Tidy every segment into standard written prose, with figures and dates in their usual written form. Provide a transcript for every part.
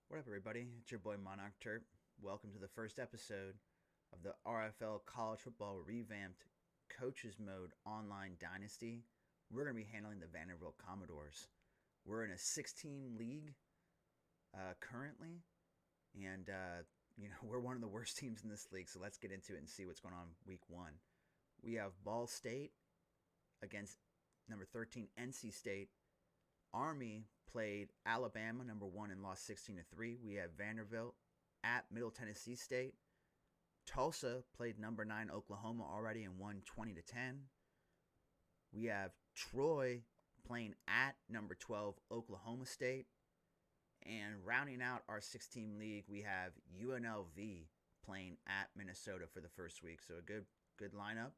What up, everybody? It's your boy Monarch Terp. Welcome to the first episode of the RFL College Football Revamped Coaches Mode Online Dynasty. We're going to be handling the Vanderbilt Commodores. We're in a 6-team league currently, and we're one of the worst teams in this league. So let's get into it and see what's going on week one. We have Ball State against number 13 NC State. Army played Alabama, number 1, and lost 16-3. We have Vanderbilt at Middle Tennessee State. Tulsa played number 9 Oklahoma already and won 20-10. We have Troy playing at number 12 Oklahoma State. And rounding out our 6-team league, we have UNLV playing at Minnesota for the first week. So a good lineup.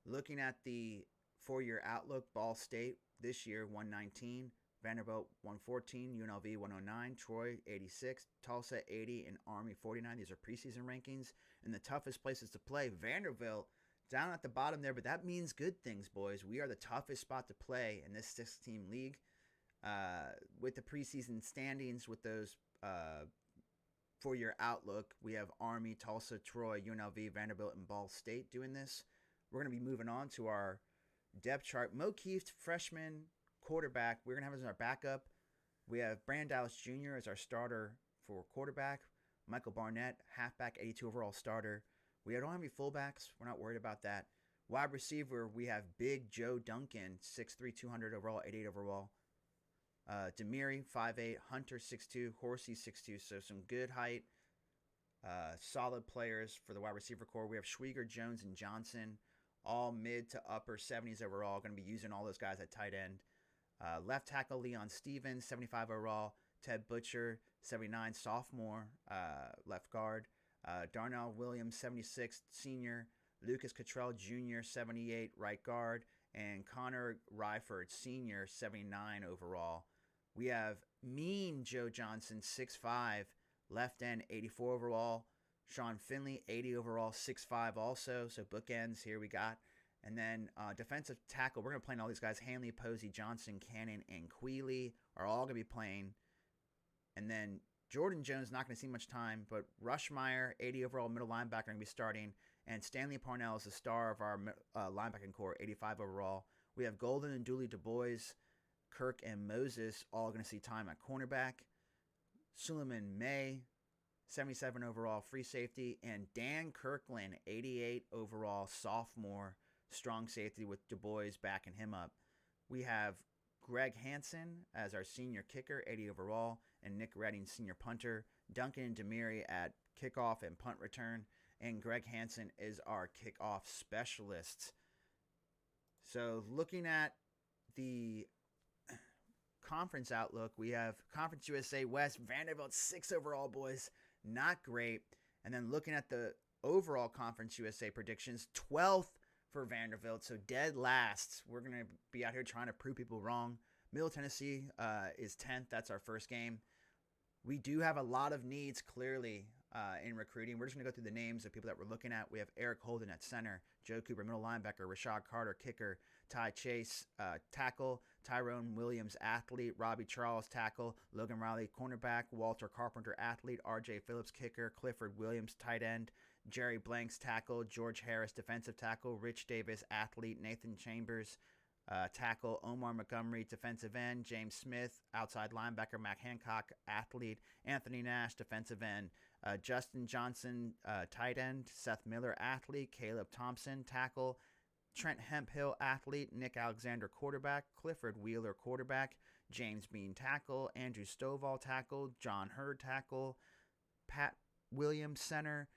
Looking at the 4-year outlook, Ball State this year 119, Vanderbilt 114, UNLV 109, Troy 86, Tulsa 80, and Army 49. These are preseason rankings. And the toughest places to play, Vanderbilt down at the bottom there, but that means good things, boys. We are the toughest spot to play in this 6-team league. With the preseason standings, with those 4-year outlook, we have Army, Tulsa, Troy, UNLV, Vanderbilt, and Ball State doing this. We're going to be moving on to our depth chart. Mokeeft, freshman quarterback. We're going to have as our backup. We have Brand Dallas Jr. as our starter for quarterback. Michael Barnett, halfback, 82 overall starter. We don't have any fullbacks. We're not worried about that. Wide receiver, we have Big Joe Duncan, 6'3", 200 overall, 88 overall. Demiri, 5'8", Hunter, 6'2", Horsey, 6'2". So some good height, solid players for the wide receiver core. We have Schwieger, Jones, and Johnson, all mid to upper 70s overall. Going to be using all those guys at tight end. Left tackle Leon Stevens, 75 overall. Ted Butcher, 79, sophomore, left guard. Darnell Williams, 76, senior. Lucas Cottrell Jr., 78, right guard. And Connor Ryford, senior, 79 overall. We have Mean Joe Johnson, 6'5", left end, 84 overall. Sean Finley, 80 overall, 6'5" also. So bookends here we got. And then defensive tackle, we're going to play all these guys. Hanley, Posey, Johnson, Cannon, and Queeley are all going to be playing. And then Jordan Jones, not going to see much time, but Rushmeyer, 80 overall middle linebacker, going to be starting. And Stanley Parnell is the star of our linebacking core, 85 overall. We have Golden and Dooley Du Bois, Kirk, and Moses all going to see time at cornerback. Suleiman May, 77 overall free safety. And Dan Kirkland, 88 overall sophomore strong safety with Du Bois backing him up. We have Greg Hansen as our senior kicker, 80 overall, and Nick Redding, senior punter. Duncan and Demiri at kickoff and punt return, and Greg Hansen is our kickoff specialist. So looking at the conference outlook, we have Conference USA West, Vanderbilt 6 overall, boys. Not great. And then looking at the overall Conference USA predictions, 12th for Vanderbilt, so dead last. We're going to be out here trying to prove people wrong. Middle Tennessee is 10th. That's our first game. We do have a lot of needs, clearly, in recruiting. We're just going to go through the names of people that we're looking at. We have Eric Holden at center, Joe Cooper, middle linebacker, Rashad Carter, kicker, Ty Chase, tackle, Tyrone Williams, athlete, Robbie Charles, tackle, Logan Riley, cornerback, Walter Carpenter, athlete, RJ Phillips, kicker, Clifford Williams, tight end, Jerry Blanks, tackle, George Harris, defensive tackle, Rich Davis, athlete, Nathan Chambers, tackle, Omar Montgomery, defensive end, James Smith, outside linebacker, Mac Hancock, athlete, Anthony Nash, defensive end, Justin Johnson, tight end, Seth Miller, athlete, Caleb Thompson, tackle, Trent Hemphill, athlete, Nick Alexander, quarterback, Clifford Wheeler, quarterback, James Bean, tackle, Andrew Stovall, tackle, John Hurd, tackle, Pat Williams, center,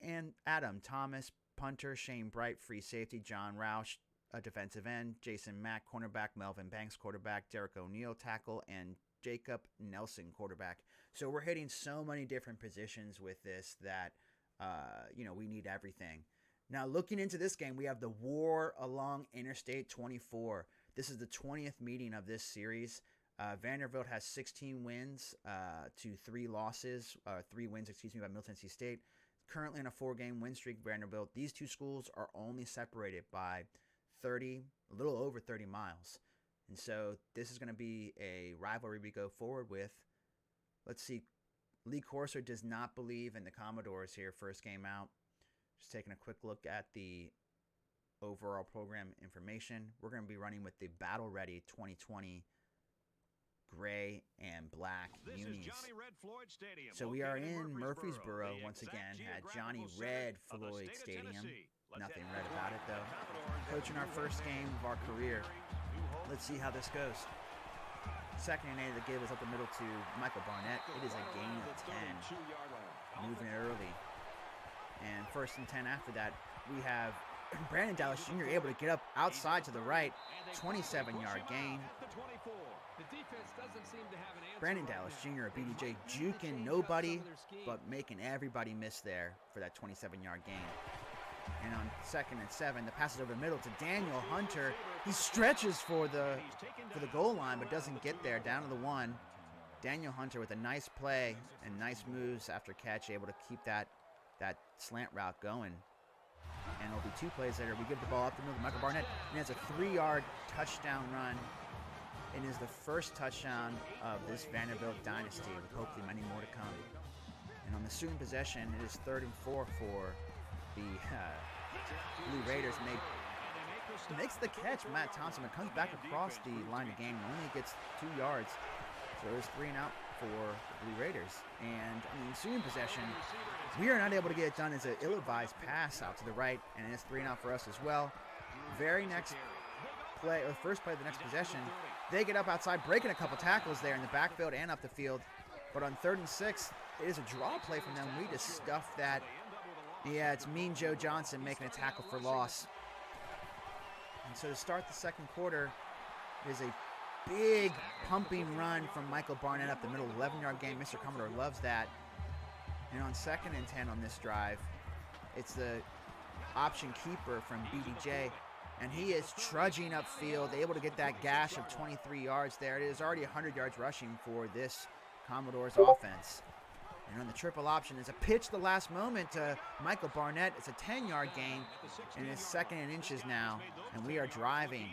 and Adam Thomas, punter, Shane Bright, free safety, John Roush, a defensive end, Jason Mack, cornerback, Melvin Banks, quarterback, Derek O'Neill, tackle, and Jacob Nelson, quarterback. So we're hitting so many different positions with this that, we need everything. Now, looking into this game, we have the War Along Interstate 24. This is the 20th meeting of this series. Vanderbilt has 16 wins to 3 losses, 3 wins, by Middle Tennessee State. Currently in a 4-game win streak, Vanderbilt. These two schools are only separated by a little over 30 miles. And so this is going to be a rivalry we go forward with. Let's see. Lee Corser does not believe in the Commodores here, first game out. Just taking a quick look at the overall program information. We're going to be running with the Battle Ready 2020 gray and black unis. So we are in Murfreesboro once again at Johnny Red Floyd Stadium. Nothing red about it though. Coaching our first game of our career. Let's see how this goes. Second and 8 that gave us up the middle to Michael Barnett. It is a gain of 10. Moving it early. And first and 10 after that, we have Brandon Dallas Jr. able to get up outside to the right. 27-yard gain. Brandon Dallas Jr. of BDJ juking nobody, but making everybody miss there for that 27-yard gain. And on second and 7, the pass is over the middle to Daniel Hunter. He stretches for the goal line, but doesn't get there. Down to the 1. Daniel Hunter with a nice play and nice moves after catch, able to keep that slant route going. And it'll be 2 plays later. We give the ball up the middle to Michael Barnett, and it's a 3-yard touchdown run. It is the first touchdown of this Vanderbilt dynasty, with hopefully many more to come. And on the ensuing possession, it is 3rd and 4 for the Blue Raiders. Makes the catch, Matt Thompson, but comes back across the line of game and only gets 2 yards. So it was 3 and out for the Blue Raiders. And on the ensuing possession, we are not able to get it done as an ill-advised pass out to the right, and it's 3 and out for us as well. Very next play, or first play of the next possession, they get up outside, breaking a couple tackles there in the backfield and up the field. But on 3rd and 6, it is a draw play from them. We just stuffed that. Yeah, it's Mean Joe Johnson making a tackle for loss. And so to start the second quarter, it is a big pumping run from Michael Barnett up the middle, 11-yard gain. Mr. Commodore loves that. And on 2nd and 10 on this drive, it's the option keeper from BDJ, and he is trudging upfield, able to get that gash of 23 yards there. It is already 100 yards rushing for this Commodores offense. And on the triple option, it's a pitch the last moment to Michael Barnett. It's a 10-yard gain, and it's 2nd and inches now, and we are driving.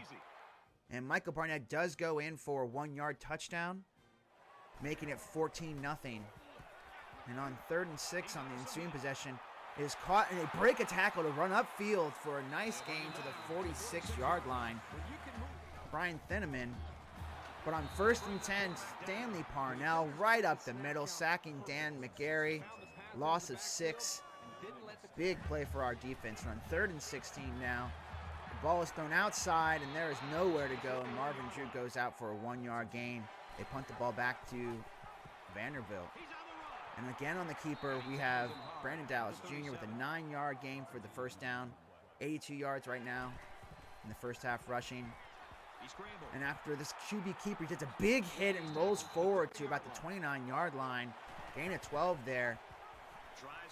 And Michael Barnett does go in for a 1-yard touchdown, making it 14-0. And on 3rd and 6 on the ensuing possession, it is caught, and they break a tackle to run upfield for a nice gain to the 46-yard line. Brian Thinneman. But on 1st and 10, Stanley Parnell right up the middle, sacking Dan McGarry. Loss of 6. Big play for our defense. And on 3rd and 16 now, the ball is thrown outside, and there is nowhere to go. And Marvin Drew goes out for a 1-yard gain. They punt the ball back to Vanderbilt. And again on the keeper, we have Brandon Dallas Jr. with a 9-yard gain for the first down. 82 yards right now in the first half rushing. And after this QB keeper, he gets a big hit and rolls forward to about the 29-yard line. Gain of 12 there.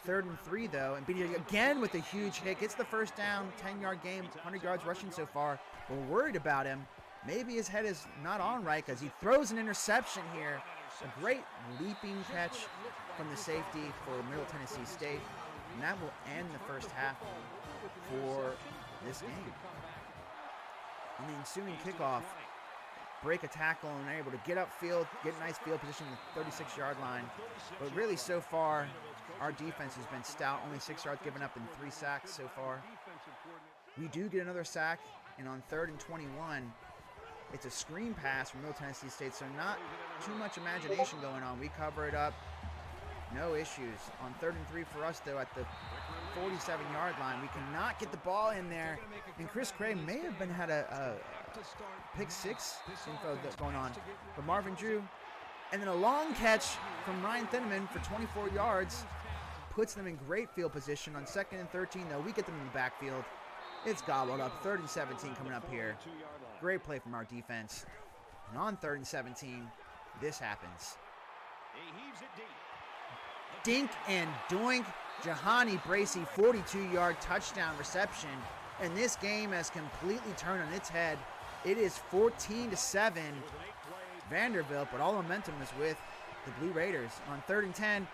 3rd and 3 though, and BD again with a huge hit. Gets the first down, 10-yard gain, 100 yards rushing so far. We're worried about him. Maybe his head is not on right because he throws an interception here. A great leaping catch from the safety for Middle Tennessee State. And that will end the first half for this game. On the ensuing kickoff, break a tackle and are able to get upfield, get a nice field position at the 36-yard line. But really so far, our defense has been stout. Only 6 yards given up and 3 sacks so far. We do get another sack, and on 3rd and 21, it's a screen pass from Middle Tennessee State, so not too much imagination going on. We cover it up, no issues. On 3rd and 3 for us, though, at the 47-yard line, we cannot get the ball in there. And Chris Cray may have had a pick 6 info that's going on. But Marvin Drew, and then a long catch from Ryan Thinneman for 24 yards, puts them in great field position. On 2nd and 13, though, we get them in the backfield. It's gobbled up. 3rd and 17 coming up here. Great play from our defense. And on 3rd and 17, this happens. Dink and doink. Jahani Bracey, 42-yard touchdown reception. And this game has completely turned on its head. It is 14-7 Vanderbilt, but all momentum is with the Blue Raiders. On 3rd and 10,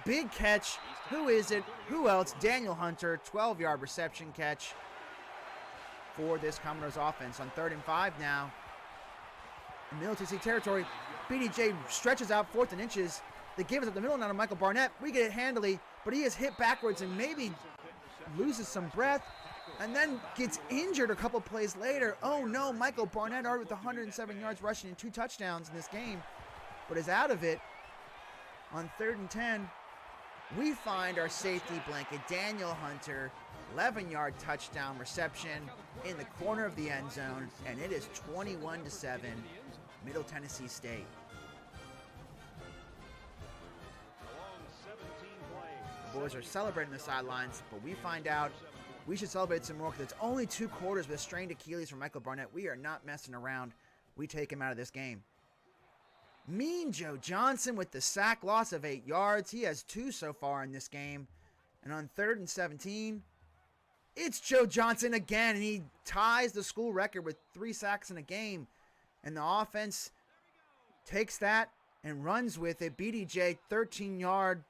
big catch. Who is it? Who else? Daniel Hunter, 12-yard reception catch for this Commodores offense. On 3rd and 5 now, in Middle Tennessee territory, BDJ stretches out 4th and inches, They give us up the middle now to Michael Barnett. We get it handily, but he is hit backwards and maybe loses some breath and then gets injured a couple plays later. Oh no, Michael Barnett already with 107 yards rushing and 2 touchdowns in this game, but is out of it. On 3rd and 10, we find our safety blanket, Daniel Hunter, 11-yard touchdown reception in the corner of the end zone, and it is 21-7, Middle Tennessee State. The boys are celebrating the sidelines, but we find out we should celebrate some more because it's only 2 quarters with a strained Achilles from Michael Barnett. We are not messing around. We take him out of this game. Mean Joe Johnson with the sack, loss of 8 yards. He has 2 so far in this game. And on 3rd and 17, it's Joe Johnson again, and he ties the school record with 3 sacks in a game. And the offense takes that and runs with it. BDJ, 13 yards,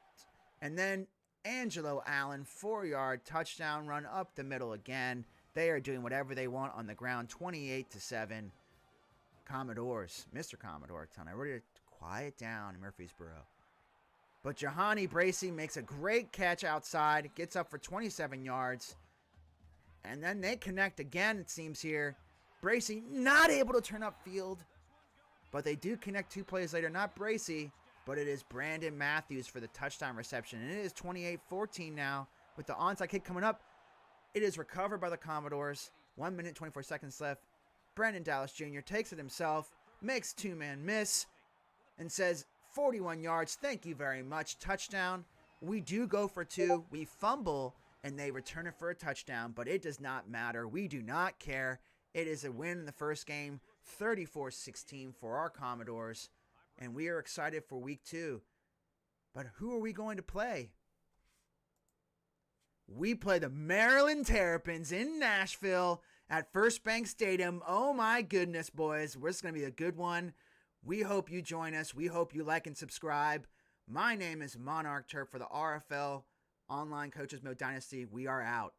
and then Angelo Allen, 4-yard touchdown run up the middle again. They are doing whatever they want on the ground, 28-7. Commodores, Mr. Commodore, telling everybody to quiet down in Murfreesboro. But Jahani Bracey makes a great catch outside, gets up for 27 yards. And then they connect again, it seems here. Bracey not able to turn upfield, but they do connect 2 plays later. Not Bracey, but it is Brandon Matthews for the touchdown reception. And it is 28-14 now with the onside kick coming up. It is recovered by the Commodores. 1 minute, 24 seconds left. Brandon Dallas Jr. takes it himself, makes 2-man miss, and says 41 yards. Thank you very much. Touchdown. We do go for 2. We fumble, and they return it for a touchdown, but it does not matter. We do not care. It is a win in the first game, 34-16 for our Commodores, and we are excited for week 2. But who are we going to play? We play the Maryland Terrapins in Nashville at First Bank Stadium. Oh my goodness, boys. This is going to be a good one. We hope you join us. We hope you like and subscribe. My name is Monarch Turp for the RFL Online Coaches Mode Dynasty. We are out.